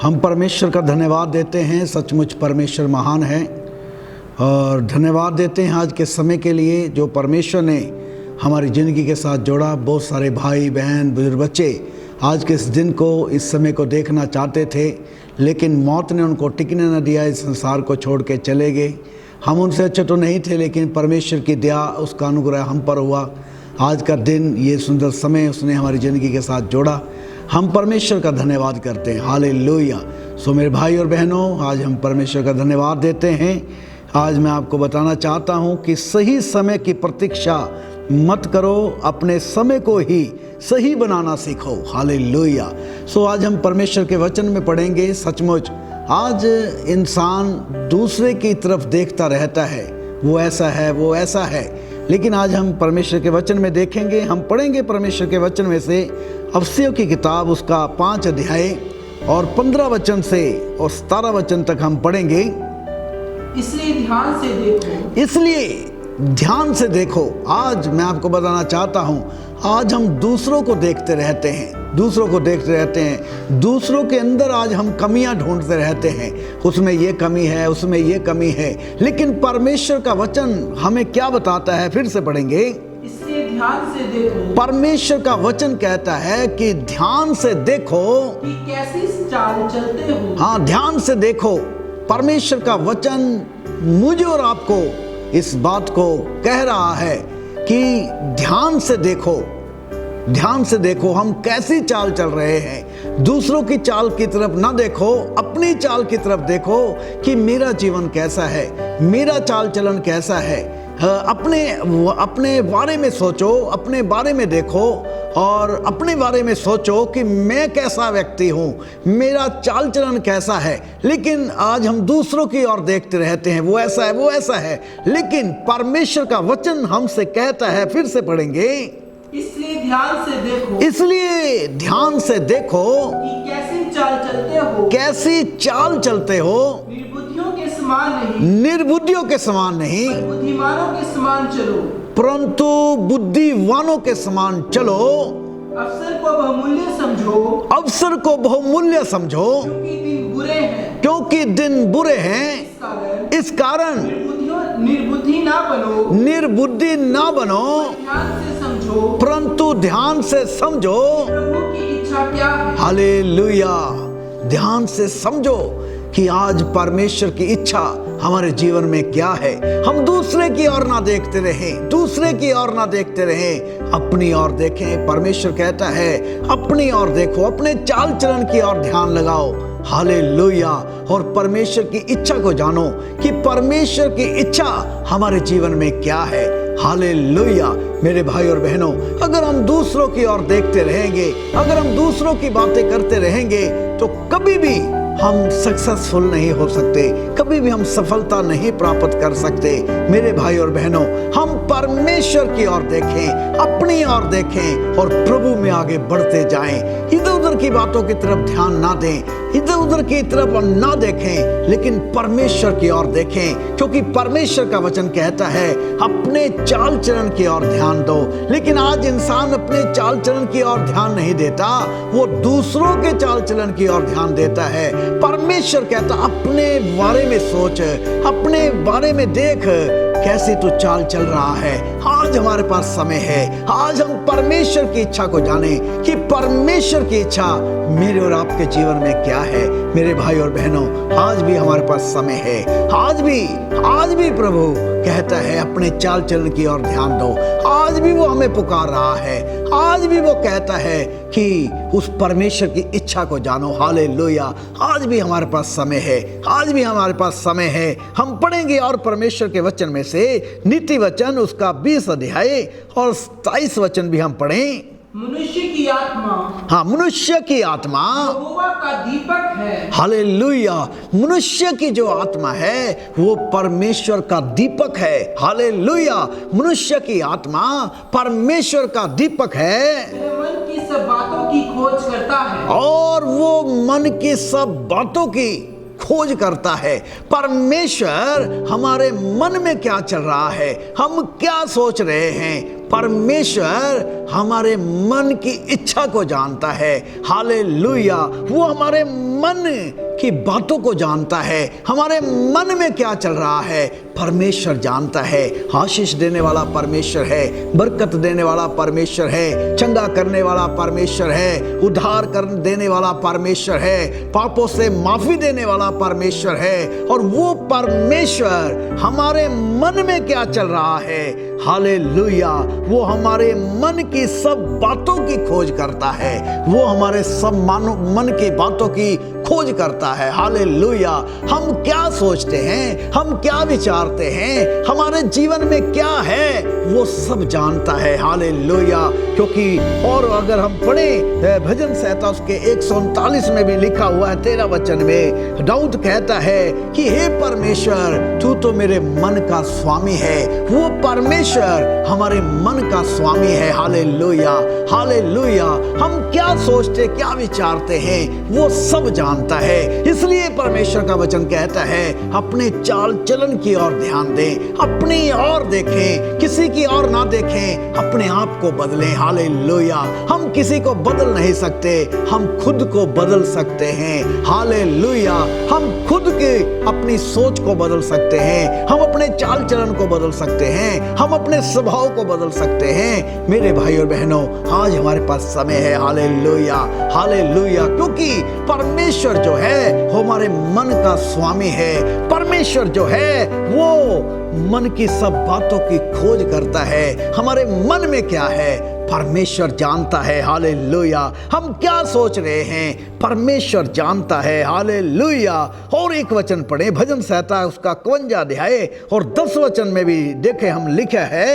हम परमेश्वर का धन्यवाद देते हैं। सचमुच परमेश्वर महान है और धन्यवाद देते हैं आज के समय के लिए जो परमेश्वर ने हमारी ज़िंदगी के साथ जोड़ा। बहुत सारे भाई बहन बुजुर्ग बच्चे आज के इस दिन को, इस समय को देखना चाहते थे, लेकिन मौत ने उनको टिकने न दिया, इस संसार को छोड़ के चले गए। हम उनसे अच्छे तो नहीं थे, लेकिन परमेश्वर की दया, उसका अनुग्रह हम पर हुआ। आज का दिन, ये सुंदर समय उसने हमारी ज़िंदगी के साथ जोड़ा। हम परमेश्वर का धन्यवाद करते हैं। हालेलुया। सो मेरे भाई और बहनों, आज हम परमेश्वर का धन्यवाद देते हैं। आज मैं आपको बताना चाहता हूं कि सही समय की प्रतीक्षा मत करो, अपने समय को ही सही बनाना सीखो। हालेलुया। सो आज हम परमेश्वर के वचन में पढ़ेंगे। सचमुच आज इंसान दूसरे की तरफ देखता रहता है, वो ऐसा है, वो ऐसा है, लेकिन आज हम परमेश्वर के वचन में देखेंगे। हम पढ़ेंगे परमेश्वर के वचन में से अफसियों की किताब, उसका 5 अध्याय और 15 वचन से और 17 वचन तक हम पढ़ेंगे। इसलिए ध्यान से देखो। आज मैं आपको बताना चाहता हूं, आज हम दूसरों को देखते रहते हैं, दूसरों के अंदर आज हम कमियां ढूंढते रहते हैं। उसमें ये कमी है, उसमें ये कमी है, लेकिन परमेश्वर का वचन हमें क्या बताता है? फिर से पढ़ेंगे। इसलिए ध्यान से देखो। परमेश्वर का वचन कहता है कि ध्यान से देखो कि कैसी चाल चलते हो। हाँ, ध्यान से देखो। परमेश्वर का वचन मुझे और आपको इस बात को कह रहा है कि ध्यान से देखो हम कैसी चाल चल रहे हैं। दूसरों की चाल की तरफ ना देखो, अपनी चाल की तरफ देखो कि मेरा जीवन कैसा है, मेरा चाल चलन कैसा है। अपने बारे में सोचो, अपने बारे में देखो और अपने बारे में सोचो कि मैं कैसा व्यक्ति हूँ, मेरा चाल चलन कैसा है। लेकिन आज हम दूसरों की ओर देखते रहते हैं, वो ऐसा है, वो ऐसा है, लेकिन परमेश्वर का वचन हमसे कहता है। फिर से पढ़ेंगे। इसलिए ध्यान से देखो कि कैसी चाल चलते हो। निर्बुद्धियों के समान नहीं, बुद्धिमानों के समान नहीं, परंतु बुद्धिमानों के समान चलो। अवसर को बहुमूल्य समझो, क्योंकि दिन बुरे हैं। इस कारण निर्बुद्धि ना बनो, परंतु ध्यान से समझो प्रभु की इच्छा क्या है। हालेलुया। ध्यान से समझो कि आज परमेश्वर की इच्छा हमारे जीवन में क्या है। हम दूसरे की ओर ना देखते रहें, अपनी ओर देखें। परमेश्वर कहता है अपनी ओर देखो, अपने चाल चलन की ओर ध्यान लगाओ। हालेलुया। और परमेश्वर की इच्छा को जानो कि परमेश्वर की इच्छा हमारे जीवन में क्या है। हालेलुया। मेरे भाई और बहनों, अगर हम दूसरों की ओर देखते रहेंगे, अगर हम दूसरों की बातें करते रहेंगे, तो कभी भी हम सक्सेसफुल नहीं हो सकते, कभी भी हम सफलता नहीं प्राप्त कर सकते। मेरे भाई और बहनों, हम परमेश्वर की ओर देखें, अपनी ओर देखें और प्रभु में आगे बढ़ते जाएं। इधर उधर की बातों की तरफ ध्यान ना दें, इधर उधर की तरफ ना देखें, लेकिन परमेश्वर की ओर देखें, क्योंकि परमेश्वर का वचन कहता है अपने चाल चलन की ओर ध्यान दो। लेकिन आज इंसान अपने चाल चलन की ओर ध्यान नहीं देता, वो दूसरों के चाल चलन की ओर ध्यान देता है। परमेश्वर कहता अपने बारे में सोच, अपने बारे में देख कैसे तू चाल चल रहा है। आज हमारे पास समय है, आज हम परमेश्वर की इच्छा को जाने कि परमेश्वर की इच्छा मेरे और आपके जीवन में क्या है। मेरे भाई और बहनों, आज भी हमारे पास समय है। आज भी प्रभु कहता है अपने चाल चलन की ओर ध्यान दो। आज भी वो हमें पुकार रहा है, आज भी वो कहता है कि उस परमेश्वर की इच्छा को जानो। हालेलुया। आज भी हमारे पास समय है, हम पढ़ेंगे और परमेश्वर के वचन में से नीति वचन, उसका 20 अध्याय और 27 वचन भी हम पढ़ें। मनुष्य की आत्मा यहोवा का दीपक है। हालेलुया। मनुष्य की जो आत्मा है वो परमेश्वर का दीपक है। हालेलुया। मनुष्य की आत्मा परमेश्वर का दीपक है, मन की सब बातों की खोज करता है। और वो मन की सब बातों की खोज करता है। परमेश्वर हमारे मन में क्या चल रहा है, हम क्या सोच रहे हैं। परमेश्वर हमारे मन की इच्छा को जानता है। हालेलुया। वो हमारे मन की बातों को जानता है, हमारे मन में क्या चल रहा है परमेश्वर जानता है। आशीष देने वाला परमेश्वर है, बरकत देने वाला परमेश्वर है, चंगा करने वाला परमेश्वर है, उद्धार कर देने वाला परमेश्वर है, पापों से माफी देने वाला परमेश्वर है। और वो परमेश्वर हमारे मन में क्या चल रहा है, हालेलुया, वो हमारे मन की सब बातों की खोज करता है। वो हमारे सब मन की बातों की खोज करता है। हालेलुया। हम क्या सोचते हैं, हम क्या विचारते हैं, हमारे जीवन में क्या है, वो सब जानता है। हालेलुया। क्योंकि और अगर हम पढ़ें भजन संहिता उसके 139 में भी लिखा हुआ है 13 वचन में, दाऊद कहता है कि हे परमेश्वर तू तो मेरे मन का स्वामी है। वो परमेश्वर हमारे मन का स्वामी है। Hallelujah, hallelujah. हम क्या सोचते, क्या विचारते हैं, वो सब जानता है। इसलिए परमेश्वर का वचन कहता है अपने चाल चलन की ओर ध्यान दें, अपनी ओर देखें, किसी की ओर ना देखें, अपने आप को बदलें। हालेलुया। हम किसी को बदल नहीं सकते, हम खुद को बदल सकते हैं। हालेलुया। हम खुद के अपनी सोच को बदल सकते हैं, हम अपने चाल चलन को बदल सकते हैं, हम अपने स्वभाव को बदल सकते हैं। मेरे भाई और बहनों, आज हमारे पास समय है। Hallelujah, hallelujah. क्योंकि परमेश्वर जो है वो हमारे मन का स्वामी है। परमेश्वर जो है वो मन की सब बातों की खोज करता है। हमारे मन में क्या है परमेश्वर जानता है। हालेलुया। हम क्या सोच रहे हैं परमेश्वर जानता है। हालेलुया। और एक वचन पढ़े भजन संहिता उसका 51 अध्याय और 10 वचन में भी देखे हम लिखा है,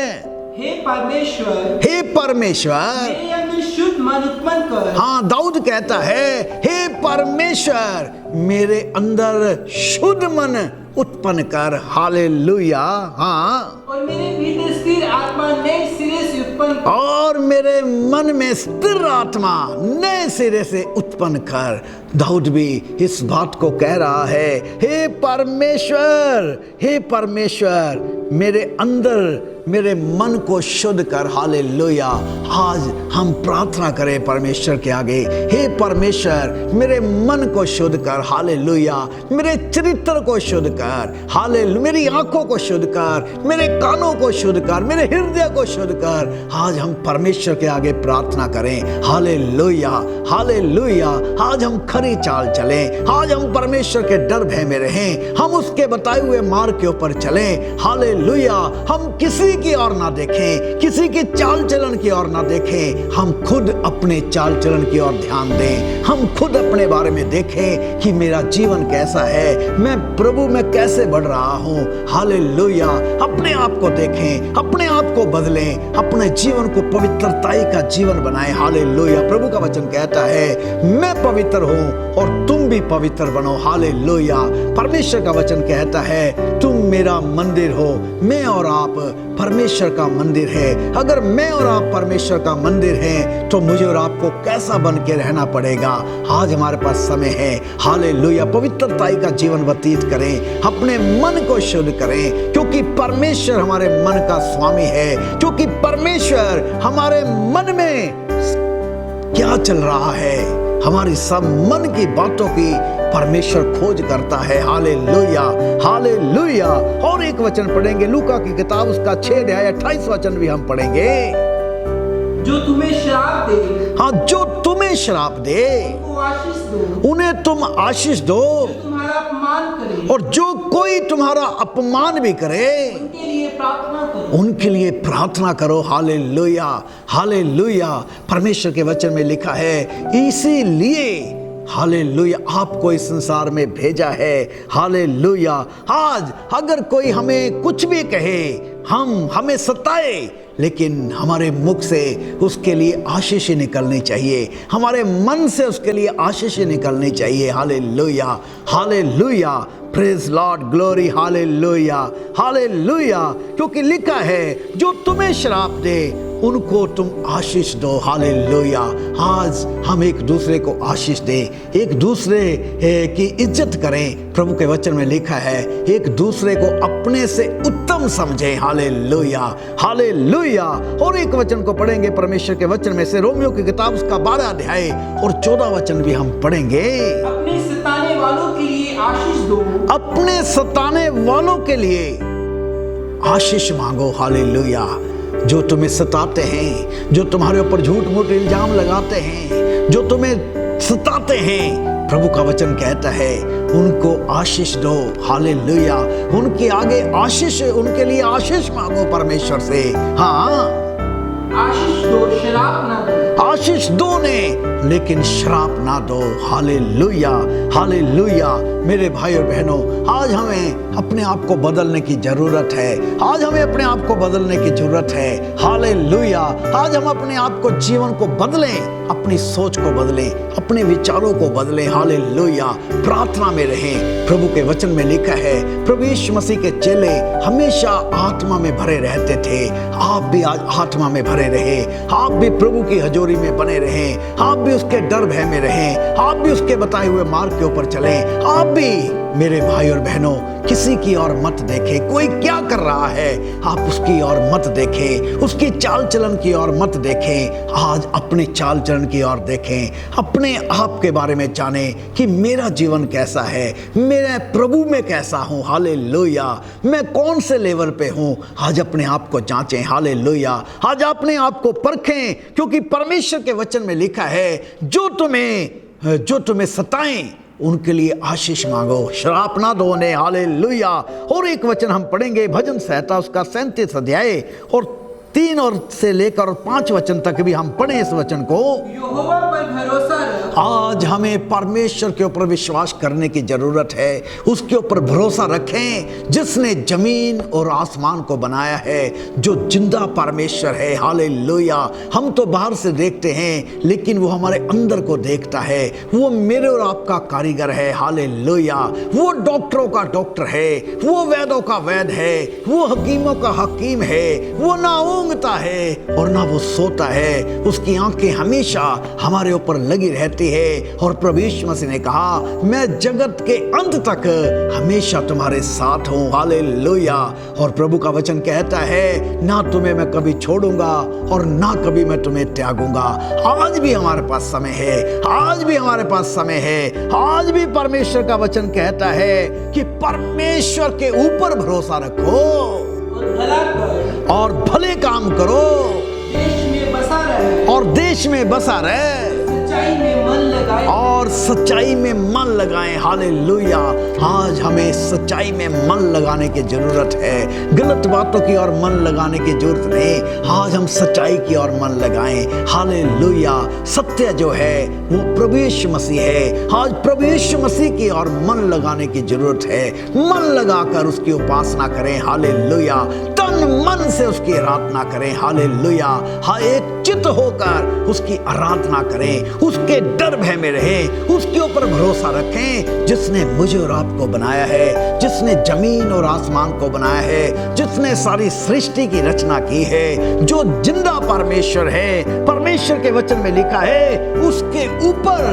हे परमेश्वर, हे परमेश्वर मेरे अंदर शुद्ध मन उत्पन्न कर। हाँ, दाऊद कहता है हे परमेश्वर मेरे अंदर शुद्ध मन उत्पन्न कर। हालेलुया। हाँ, और मेरे भीतर स्थिर आत्मा नए सिरे से उत्पन्न कर। और मेरे मन में स्थिर आत्मा नए सिरे से उत्पन्न कर। दाऊद भी इस बात को कह रहा है, हे परमेश्वर, हे परमेश्वर मेरे अंदर मेरे मन को शुद्ध कर। हालेलुया। आज हम प्रार्थना करें परमेश्वर के आगे, हे परमेश्वर मेरे मन को शुद्ध कर। हालेलुया। मेरे चरित्र को शुद्ध कर। हालेलुया। मेरी आंखों को शुद्ध कर, मेरे कानों को शुद्ध कर, मेरे हृदय को शुद्ध कर। आज हम परमेश्वर के आगे प्रार्थना करें। Hallelujah, hallelujah. आज हम खरी चाल चलें, आज हम परमेश्वर के डर भय में रहें, हम उसके बताए हुए मार्ग के ऊपर चलें। हालेलुया। हम किसी की ओर ना देखें, किसी के चाल चलन की ओर ना देखें, हम खुद अपने चाल चलन की ओर ध्यान दें। हम खुद अपने बारे में देखें कि मेरा जीवन कैसा है, मैं प्रभु में कैसे बढ़ रहा हूँ। हालेलुया। अपने आप को देखें, अपने आप को बदलें, अपने जीवन को पवित्रताई का जीवन बनाएं। हालेलुया। प्रभु का वचन कहता है मैं पवित्र हूँ और तुम भी पवित्र बनो। हालेलुया। परमेश्वर का वचन कहता है तुम मेरा मंदिर हो, मैं और आप परमेश्वर का मंदिर है। अगर मैं और आप परमेश्वर का मंदिर हैं तो मुझे और आपको कैसा बन के रहना पड़ेगा। आज हमारे पास समय है। हालेलुया। पवित्रताई का जीवन व्यतीत करें, अपने मन को शुद्ध करें, क्योंकि परमेश्वर हमारे मन का स्वामी है। क्योंकि परमेश्वर हमारे मन में क्या चल रहा है, हमारी सब मन की बातों की परमेश्वर खोज करता है। Hallelujah, hallelujah. और एक वचन पढ़ेंगे लूका की किताब उसका 6 अध्याय 28 वचन भी हम पढ़ेंगे। जो तुम्हें श्राप दे, हाँ, जो तुम्हें श्राप दे उनको आशीष दो, उन्हें तुम आशीष दो, तुम्हारा अपमान करे, और जो कोई तुम्हारा अपमान भी करे उनके लिए प्रार्थना करो। उनके लिए प्रार्थना करो। Hallelujah, hallelujah. परमेश्वर के वचन में लिखा है इसीलिए हालेलुया आपको इस संसार में भेजा है। हालेलुया। आज अगर कोई हमें कुछ भी कहे, हमें सताए, लेकिन हमारे मुख से उसके लिए आशीष निकलनी चाहिए, हमारे मन से उसके लिए आशीष निकलनी चाहिए। Hallelujah, hallelujah, praise Lord, glory, hallelujah, hallelujah. क्योंकि लिखा है जो तुम्हें श्राप दे उनको तुम आशीष दो। हालेलुया। आज हम एक दूसरे को आशीष दें, एक दूसरे की इज्जत करें। प्रभु के वचन में लिखा है एक दूसरे को अपने से उत्तम समझें। Hallelujah, hallelujah. और एक वचन को पढ़ेंगे परमेश्वर के वचन में से, रोमियो की किताब उसका 12 अध्याय और 14 वचन भी हम पढ़ेंगे। अपने सताने वालों के लिए आशीष दो, अपने सताने वालों के लिए आशीष मांगो। हालेलुया। जो तुम्हें सताते हैं, जो तुम्हारे ऊपर झूठ मूठ इल्जाम लगाते हैं, जो तुम्हें सताते हैं, प्रभु का वचन कहता है उनको आशीष दो। हालेलुया। उनके आगे आशीष, उनके लिए आशीष मांगो परमेश्वर से। हाँ, आशीष दो, शराब ना दो। आशीष दो ने, लेकिन श्राप ना दो। Hallelujah, hallelujah. मेरे भाई और बहनों, आज हमें अपने आप को बदलने की जरूरत है। आज हमें अपने आप को बदलने की जरूरत है। हालेलुया। आज हम अपने आप को, जीवन को बदलें, अपनी सोच को बदलें, अपने विचारों को बदलें। हालेलुया। प्रार्थना में रहें। प्रभु के वचन में लिखा है प्रभु यीशु मसीह के चेले हमेशा आत्मा में भरे रहते थे। आप भी आज आत्मा में भरे रहे, आप भी प्रभु की हजूरी में बने रहें, आप भी उसके डर भय में रहें, आप भी उसके बताए हुए मार्ग के ऊपर चलें। आप भी मेरे भाई और बहनों किसी की ओर मत देखें, कोई क्या कर रहा है आप उसकी ओर मत देखें, उसकी चाल चलन की ओर मत देखें। आज अपने चाल चलन की ओर देखें, अपने आप के बारे में जानें कि मेरा जीवन कैसा है, मैं प्रभु में कैसा हूँ। हालेलुया। मैं कौन से लेवल पे हूँ, आज अपने आप को जांचें। हालेलुया। आज अपने आप को परखें, क्योंकि परमेश्वर के वचन में लिखा है जो तुम्हें सताएं उनके लिए आशीष मांगो, श्राप ना दो उन्हें। हालेलुया। और एक वचन हम पढ़ेंगे भजन संहिता उसका 37 अध्याय और 3 और से लेकर 5 वचन तक भी हम पढ़ें इस वचन को। यहोवा पर भरोसा रख। आज हमें परमेश्वर के ऊपर विश्वास करने की जरूरत है, उसके ऊपर भरोसा रखें जिसने जमीन और आसमान को बनाया है, जो जिंदा परमेश्वर है। हालेलुया। हम तो बाहर से देखते हैं, लेकिन वो हमारे अंदर को देखता है। वो मेरे और आपका कारीगर है। हालेलुया। वो डॉक्टरों का डॉक्टर है, वो वैदों का वैद है, वो हकीमों का हकीम है। वो ना ऊँघता है और ना वो सोता है, उसकी आंखें हमेशा हमारे ऊपर लगी रहती है। और प्रभु यीशु मसीह ने कहा मैं जगत के अंत तक हमेशा तुम्हारे साथ हूँ। हालेलुया। और प्रभु का वचन कहता है ना तुम्हें मैं कभी छोड़ूंगा और ना कभी मैं तुम्हें त्यागूंगा। आज भी हमारे पास समय है, आज भी हमारे पास समय है। आज भी परमेश्वर का वचन कहता है कि परमेश्वर के ऊपर भरोसा रखो और भला कर, और भले काम करो देश में बसा रहे, और देश में बसा रहे, सच्चाई में मन लगाए, और सच्चाई में मन लगाएं। हालेलुया। आज हमें सच्चाई में मन लगाने की जरूरत है, गलत बातों की ओर मन लगाने की जरूरत नहीं। आज हम सच्चाई की ओर मन लगाएं। हालेलुया। सत्य जो है वो प्रभु यीशु मसीह है। आज प्रभु यीशु मसीह की ओर मन लगाने की जरूरत है। मन लगाकर उसकी उपासना करें। हालेलुया। तन मन से उसकी आराधना करें। हालेलुया। हाँ, एक चित्त होकर उसकी आराधना करें, उसके डर भय में रहें, उसके ऊपर भरोसा रखें जिसने मुझे और आपको बनाया है, जिसने जमीन और आसमान को बनाया है, जिसने सारी सृष्टि की रचना की है, जो जिंदा परमेश्वर है। परमेश्वर के वचन में लिखा है उसके ऊपर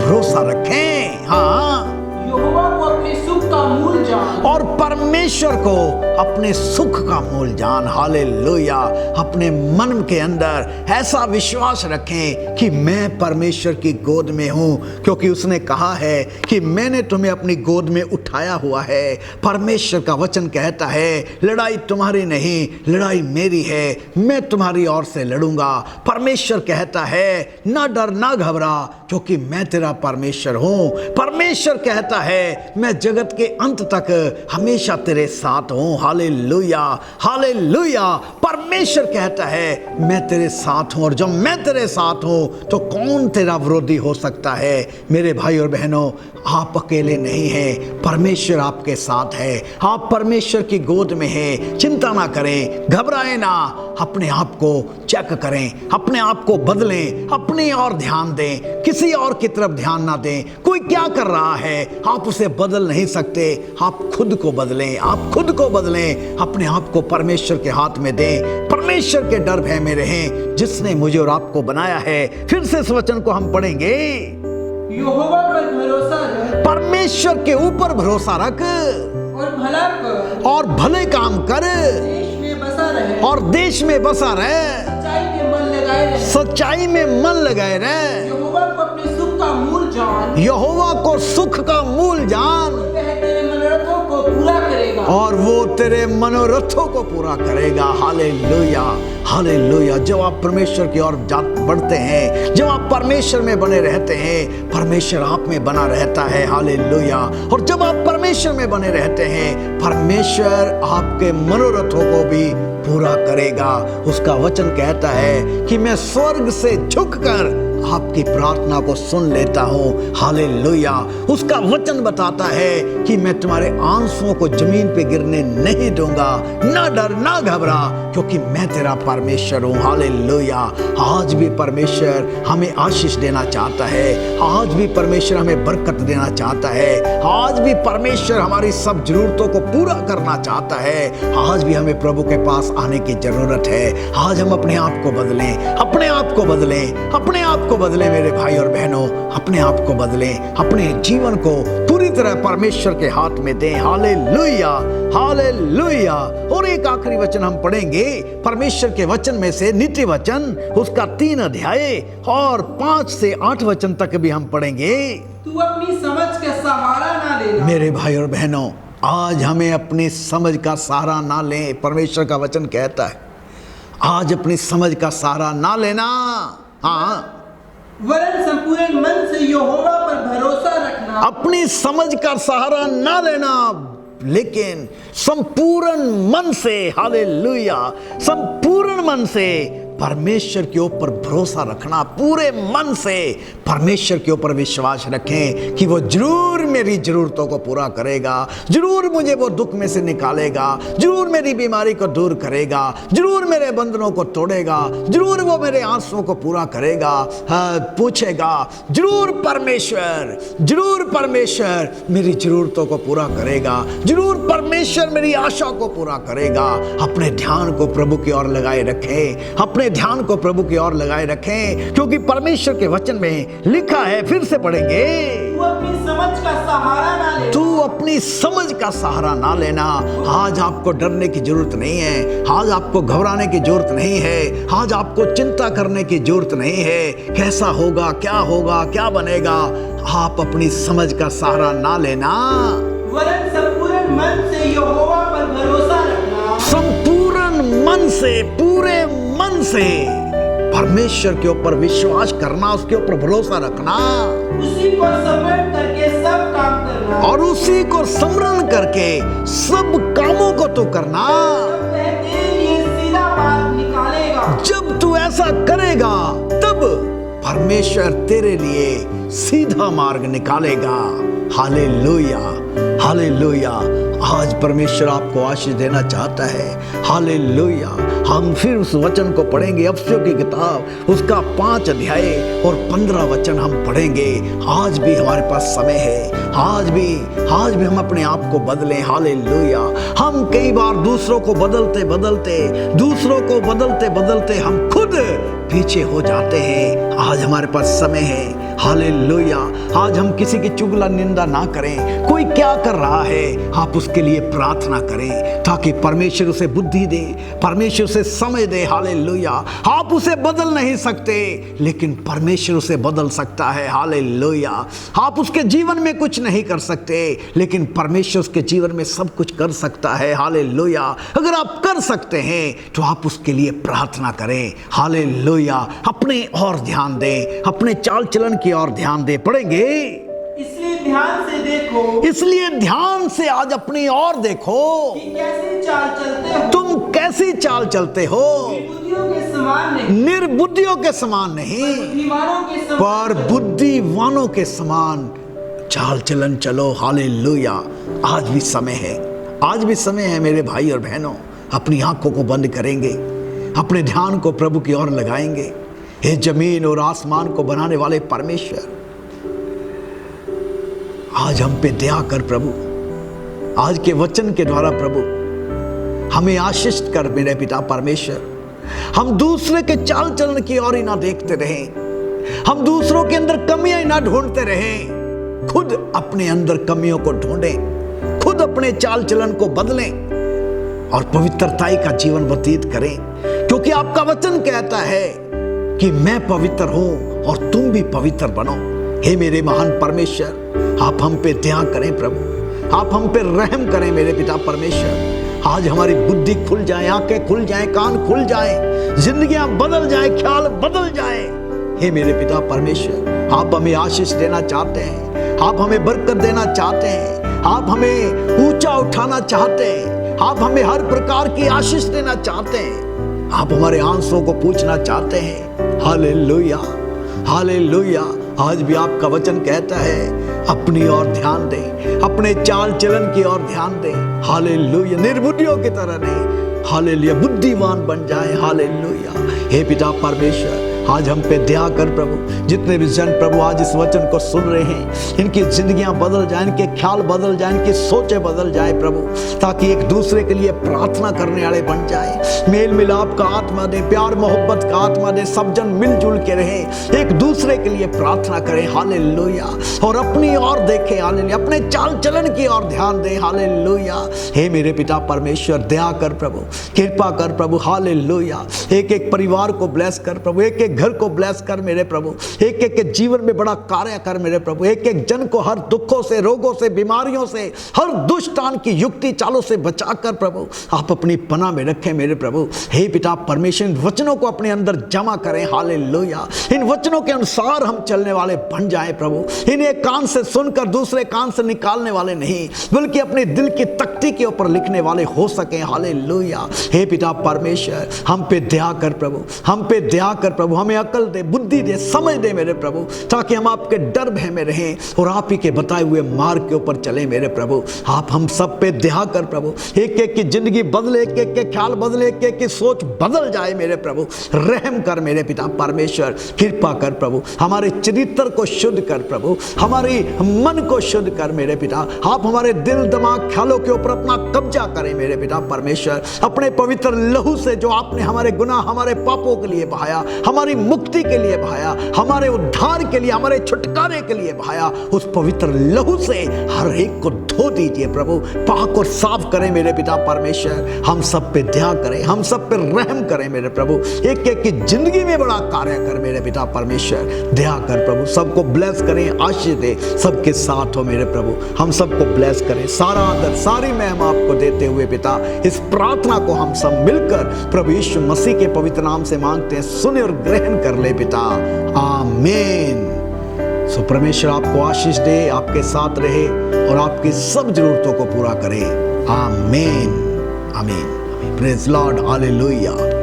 भरोसा रखें। हाँ, यहोवा को अपने सुख का मूल जान, और परमेश्वर को अपने सुख का मूल जान। हालेलुया। अपने मन के अंदर ऐसा विश्वास रखें कि मैं परमेश्वर की गोद में हूं, क्योंकि उसने कहा है कि मैंने तुम्हें अपनी गोद में उठाया हुआ है। परमेश्वर का वचन कहता है लड़ाई तुम्हारी नहीं, लड़ाई मेरी है, मैं तुम्हारी ओर से लड़ूंगा। परमेश्वर कहता है ना डर ना घबरा, क्योंकि मैं तेरा परमेश्वर हूं। परमेश्वर कहता है मैं जगत के अंत तक हमेशा तेरे साथ हूं। Hallelujah, hallelujah. परमेश्वर कहता है मैं तेरे साथ हूं, और जब मैं तेरे साथ हूं तो कौन तेरा विरोधी हो सकता है। मेरे भाई और बहनों, आप अकेले नहीं हैं, परमेश्वर आपके साथ है, आप परमेश्वर की गोद में हैं। चिंता ना करें, घबराएं ना, अपने आप को चेक करें, अपने आप को बदलें, अपनी ओर ध्यान दें, किसी और की तरफ ध्यान ना दें। कोई क्या कर रहा है आप उसे बदल नहीं सकते, आप खुद को बदलें, आप खुद को बदलें, अपने आप को परमेश्वर के हाथ में दें। परमेश्वर के डर भय में रहें जिसने मुझे और आपको बनाया है। फिर से इस वचन को हम पढ़ेंगे, यहोवा पर भरोसा रख परमेश्वर के ऊपर भरोसा रख और भला कर और भले काम कर देश में बसा रहे और देश में बसा रहे, सच्चाई में मन लगाए रहे। सच्चाई में मन लगाए रहे। यहोवा को अपने सुख का मूल जान, यहोवा को सुख का मूल जान वह तेरे मनोरथों को पूरा करेगा। और वो तेरे मनोरथों को पूरा करेगा। Hallelujah, hallelujah. जब आप परमेश्वर की ओर बढ़ते हैं, जब आप परमेश्वर में बने रहते हैं, परमेश्वर आप में बना रहता है। हालेलुया। और जब आप परमेश्वर में बने रहते हैं, परमेश्वर आपके मनोरथों को भी पूरा करेगा। उसका वचन कहता है कि मैं स्वर्ग से झुककर आपकी प्रार्थना को सुन लेता हूँ। हालेलुया। उसका वचन बताता है कि मैं तुम्हारे आंसुओं को जमीन पे गिरने नहीं दूंगा। ना डर ना घबरा, क्योंकि मैं तेरा परमेश्वर हूँ। हालेलुया। आज भी परमेश्वर हमें आशीष देना चाहता है, आज भी परमेश्वर हमें बरकत देना चाहता है, आज भी परमेश्वर हमारी सब जरूरतों को पूरा करना चाहता है। आज भी हमें प्रभु के पास आने की जरूरत है। आज हम अपने आप को बदलें, अपने आप को बदलें, अपने आप को बदलें मेरे भाई और बहनों, अपने आप को बदलें, अपने जीवन को पूरी तरह परमेश्वर के हाथ में दें। Hallelujah, hallelujah. और एक आखिरी वचन हम पढ़ेंगे परमेश्वर के वचन में से, नीति वचन, उसका 3 अध्याय और 5 से 8 वचन तक भी हम पढ़ेंगे। तू अपनी समझ का सहारा ना लेना। मेरे भाई और बहनों, आज हमें अपनी समझ का सहारा ना लें। परमेश्वर का वचन कहता है आज अपनी समझ का सहारा ना लेना, हाँ, वरन संपूर्ण मन से यहोवा पर भरोसा रखना। अपनी समझ का सहारा ना लेना, लेकिन संपूर्ण मन से, हालेलुया, संपूर्ण मन से परमेश्वर के ऊपर भरोसा रखना। पूरे मन से परमेश्वर के ऊपर विश्वास रखें कि वो जरूर मेरी जरूरतों को पूरा करेगा, जरूर मुझे वो दुख में से निकालेगा, जरूर मेरी बीमारी को दूर करेगा, जरूर मेरे बंधनों को तोड़ेगा, जरूर वो मेरे आंसुओं को पूरा करेगा। पूछेगा जरूर परमेश्वर, जरूर परमेश्वर मेरी जरूरतों को पूरा करेगा, जरूर परमेश्वर मेरी आशा को पूरा करेगा। अपने ध्यान को प्रभु की ओर लगाए रखें, अपने ध्यान को प्रभु की ओर लगाए रखें, क्योंकि परमेश्वर के वचन में लिखा है, फिर से पढ़ेंगे, तू अपनी समझ का सहारा ना लेना। तू अपनी समझ का सहारा ना लेना। आज आपको डरने की जरूरत नहीं है, आज आपको घबराने की जरूरत नहीं है, आज आपको चिंता करने की जरूरत नहीं है। कैसा होगा, क्या बनेगा, आप अपनी समझ का सहारा ना लेना, वरन संपूर्ण मन से यहोवा पर भरोसा रखना। संपूर्ण मन से, पूरे मन से परमेश्वर के ऊपर विश्वास करना, उसके ऊपर भरोसा रखना, उसी को समरण करके सब काम करना। और उसी को स्मरण करके सब कामों को तो करना। तब वह तेरे लिए सीधा मार्ग निकालेगा। जब तू ऐसा करेगा तब परमेश्वर तेरे लिए सीधा मार्ग निकालेगा। Hallelujah, hallelujah. आज परमेश्वर आपको आशीष देना चाहता है। हालेलुया। हम फिर उस वचन को पढ़ेंगे, अफसियों की किताब, उसका 5 अध्याय और 15 वचन हम पढ़ेंगे। आज भी हमारे पास समय है, आज भी हम अपने आप को बदलें। हालेलुया। हम कई बार दूसरों को बदलते बदलते हम खुद पीछे हो जाते हैं। आज हमारे पास समय है। हालेलुया। आज हम किसी की चुगला निंदा ना करें। कोई क्या कर रहा है आप उसके लिए प्रार्थना करें, ताकि परमेश्वर उसे बुद्धि दे, परमेश्वर उसे समझ दे। हालेलुया। आप उसे बदल नहीं सकते, लेकिन परमेश्वर उसे बदल सकता है। हालेलुया। आप उसके जीवन में कुछ नहीं कर सकते, लेकिन परमेश्वर उसके जीवन में सब कुछ कर सकता है। हालेलुया। अगर आप कर सकते हैं तो आप उसके लिए प्रार्थना करें। हालेलुया। अपने और ध्यान दें, अपने चाल चलन की ओर ध्यान दें। पढ़ेंगे, इसलिए ध्यान से देखो, इसलिए ध्यान से आज अपनी ओर देखो कि कैसी चाल चलते हो। तुम कैसी चाल चलते हो। बुद्धियों के समान नहीं, निर्बुद्धियों के समान नहीं, बुद्धिमानों के समान। पर बुद्धिमानों के समान चाल चलन चलो। हालेलुया। आज भी समय है, आज भी समय है मेरे भाई और बहनों। अपनी आंखों को बंद करेंगे, अपने ध्यान को प्रभु की ओर लगाएंगे। हे जमीन और आसमान को बनाने वाले परमेश्वर, आज हम पे दया कर प्रभु। आज के वचन के द्वारा प्रभु हमें आशीष कर मेरे पिता परमेश्वर। हम दूसरे के चाल चलन की ओर ही ना देखते रहें, हम दूसरों के अंदर कमियां ही ना ढूंढते रहें, खुद अपने अंदर कमियों को ढूंढें, खुद अपने चाल चलन को बदलें और पवित्रताई का जीवन व्यतीत करें। क्योंकि आपका वचन कहता है कि मैं पवित्र हूं और तुम भी पवित्र बनो। हे मेरे महान परमेश्वर, आप हम पे दया करें प्रभु, आप हम पे रहम करें मेरे पिता परमेश्वर। आज हमारी बुद्धि खुल जाए, आंखें खुल जाएं, कान खुल जाएं, जिंदगियां बदल जाएं, ख्याल बदल जाएं। हे मेरे पिता परमेश्वर, आप हमें आशीष देना चाहते हैं, आप हमें बरकत देना चाहते हैं, आप हमें ऊंचा उठाना चाहते हैं, आप हमें हर प्रकार की आशीष देना चाहते हैं, आप हमारे आंसुओं को पूछना चाहते हैं। Hallelujah, hallelujah. आज भी आपका वचन कहता है अपनी ओर ध्यान दें, अपने चाल चलन की ओर ध्यान दें। हालेलुया। निर्बुद्धियों की तरह नहीं, हालेलुया, बुद्धिमान बन जाए। हालेलुया। हे पिता परमेश्वर, आज हम पे दया कर प्रभु। जितने भी जन प्रभु आज इस वचन को सुन रहे हैं, इनकी जिंदगियां बदल जाए, इनके ख्याल बदल जाए, इनकी सोचें बदल जाए प्रभु, ताकि एक दूसरे के लिए प्रार्थना करने वाले बन जाए। मेल मिलाप का आत्मा दे, प्यार मोहब्बत का आत्मा दे, सब जन मिलजुल के रहें, एक दूसरे के लिए प्रार्थना करें। हालेलुया। और अपनी ओर देखें। हालेलुया। अपने चाल चलन की ओर ध्यान दें। हालेलुया। हे मेरे पिता परमेश्वर, दया कर प्रभु, कृपा कर प्रभु। हालेलुया। एक एक परिवार को ब्लेस कर प्रभु, एक एक घर को ब्लेस कर मेरे प्रभु, एक एक के जीवन में बड़ा कार्य कर मेरे प्रभु। एक एक जन को हर दुखों से, रोगों से, बीमारियों से, हर दुष्टान की युक्ति चालों से बचा कर प्रभु आप अपनी पनाह में रखें मेरे प्रभु। हे पिता परमेश्वर, इन वचनों को अपने अंदर जमा करें। हालेलुया। इन वचनों के अनुसार हम चलने वाले बन जाए प्रभु। इन्हें एक कान से सुनकर दूसरे कान से निकालने वाले नहीं, बल्कि अपने दिल की तख्ती के ऊपर लिखने वाले हो सके। हालेलुया। हे पिता परमेश्वर, हम पे दया कर प्रभु, हम पे दया कर प्रभु। हमें अकल दे, बुद्धि दे, समझ दे मेरे प्रभु, ताकि हम आपके डर भय में रहें और आप ही के बताए हुए मार्ग के ऊपर चले मेरे प्रभु। आप हम सब पे दया कर प्रभु। एक एक की जिंदगी बदले, एक एक के ख्याल बदले, एक एक की सोच बदल जाए मेरे प्रभु। रहम कर मेरे पिता परमेश्वर, कृपा कर प्रभु। हमारे चरित्र को शुद्ध कर प्रभु, हमारी मन को शुद्ध कर मेरे पिता। आप हमारे दिल, दिमाग, ख्यालों के ऊपर अपना कब्जा करें मेरे पिता परमेश्वर। अपने पवित्र लहू से जो आपने हमारे गुनाह, हमारे पापों के लिए बहाया, हमारी मुक्ति के लिए बहाया, हमारे उद्धार के लिए, हमारे छुटकारे के लिए बहाया, उस पवित्र लहू से हर एक को धो दीजिए प्रभु। पाक और साफ करें मेरे पिता परमेश्वर। हम सब पे दया करें, हम सब पे रहम करें मेरे प्रभु। एक एक की जिंदगी में बड़ा कार्य कर मेरे पिता परमेश्वर। दया कर प्रभु, सबको ब्लेस करें, आशीष दे, सबके साथ हो मेरे प्रभु। हम सबको ब्लेस करें। सारा आदर, सारी महिमा आपको देते हुए पिता, इस प्रार्थना को हम सब मिलकर प्रभु यीशु मसीह के पवित्र नाम से मांगते हैं। सुने और ग्रहण कर ले पिता। आमीन। सो परमेश्वर आपको आशीष दे, आपके साथ रहे और आपकी सब जरूरतों को पूरा करे। आमीन, आमीन। Praise Lord. हालेलुया।